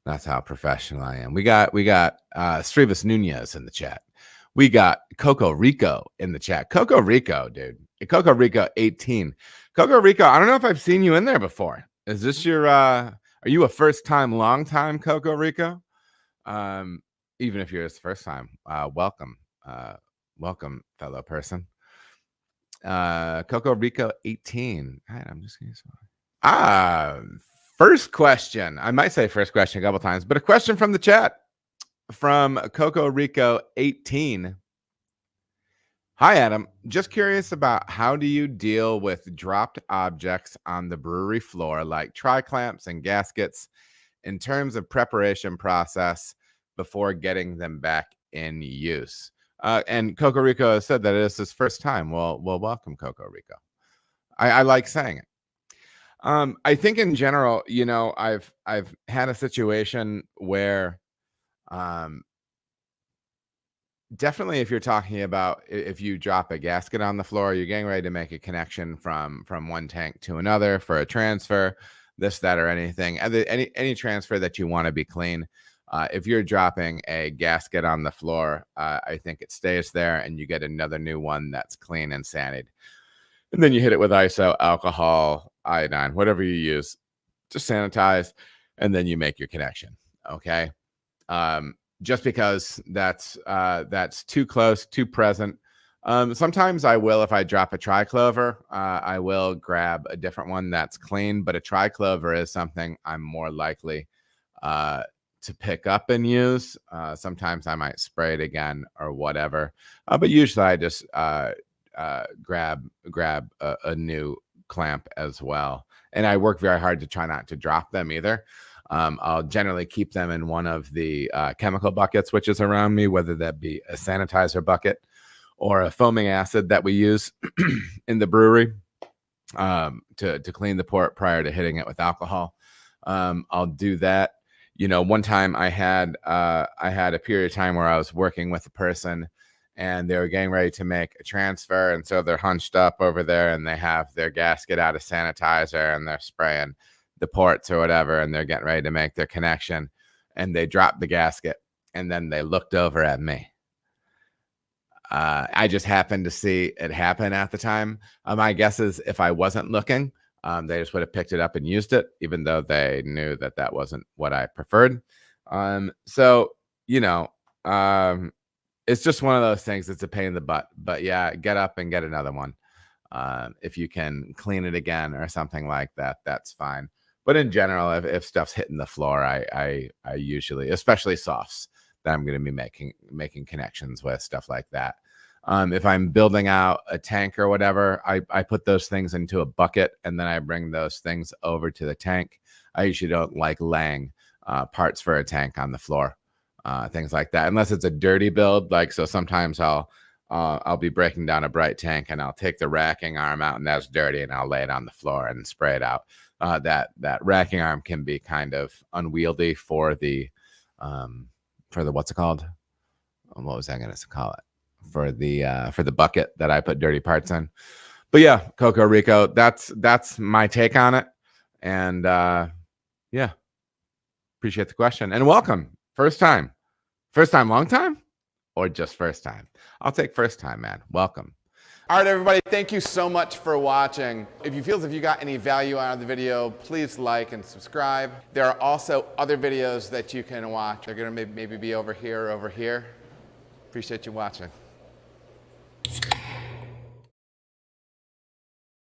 That's how professional I am. We got Strivas Nunez in the chat. We got Coco Rico in the chat. Coco Rico, dude. Coco Rico 18. Coco Rico, I don't know if I've seen you in there before. Is this your are you a first time, long time Coco Rico? Even if you're his first time, welcome. Welcome, fellow person. Coco Rico 18. All right, I'm just gonna first question. I might say first question a couple times, but a question from the chat from Coco Rico 18. Hi, Adam. Just curious about how do you deal with dropped objects on the brewery floor, like tri-clamps and gaskets, in terms of preparation process before getting them back in use? And Coco Rico said that it is his first time. Well, welcome, Coco Rico. I like saying it. I think in general, you know, I've had a situation where definitely if you're talking about if you drop a gasket on the floor, you're getting ready to make a connection from one tank to another for a transfer, this, that, or anything. Any transfer that you want to be clean. If you're dropping a gasket on the floor, I think it stays there and you get another new one that's clean and sanied. And then you hit it with ISO, alcohol, iodine, whatever you use to sanitize, and then you make your connection. Okay. Just because that's too close, too present. Sometimes I will, if I drop a triclover, I will grab a different one that's clean, but a triclover is something I'm more likely to pick up and use. Sometimes I might spray it again or whatever, but usually I just grab a new clamp as well. And I work very hard to try not to drop them either. I'll generally keep them in one of the chemical buckets, which is around me, whether that be a sanitizer bucket or a foaming acid that we use in the brewery to clean the port prior to hitting it with alcohol. I'll do that. You know, one time I had a period of time where I was working with a person and they were getting ready to make a transfer. And so they're hunched up over there and they have their gasket out of sanitizer and they're spraying the ports or whatever, and they're getting ready to make their connection, and they dropped the gasket, and then they looked over at me. I just happened to see it happen at the time. My guess is if I wasn't looking, they just would have picked it up and used it, even though they knew that that wasn't what I preferred. So, you know, it's just one of those things. It's a pain in the butt, but yeah, get up and get another one. If you can clean it again or something like that, that's fine. But in general, if stuff's hitting the floor, I usually, especially softs that I'm going to be making connections with, stuff like that. If I'm building out a tank or whatever, I put those things into a bucket and then I bring those things over to the tank. I usually don't like laying parts for a tank on the floor, things like that, unless it's a dirty build. Like, so sometimes I'll be breaking down a bright tank and I'll take the racking arm out and that's dirty and I'll lay it on the floor and spray it out. That racking arm can be kind of unwieldy for the what's it called? What was I going to call it? For the bucket that I put dirty parts in. But yeah, Coco Rico, that's my take on it. And yeah, appreciate the question and welcome. First time, long time, or just first time? I'll take first time, man. Welcome. All right, everybody, thank you so much for watching. If you feel as if you got any value out of the video, please like and subscribe. There are also other videos that you can watch. They're gonna maybe be over here or over here. Appreciate you watching.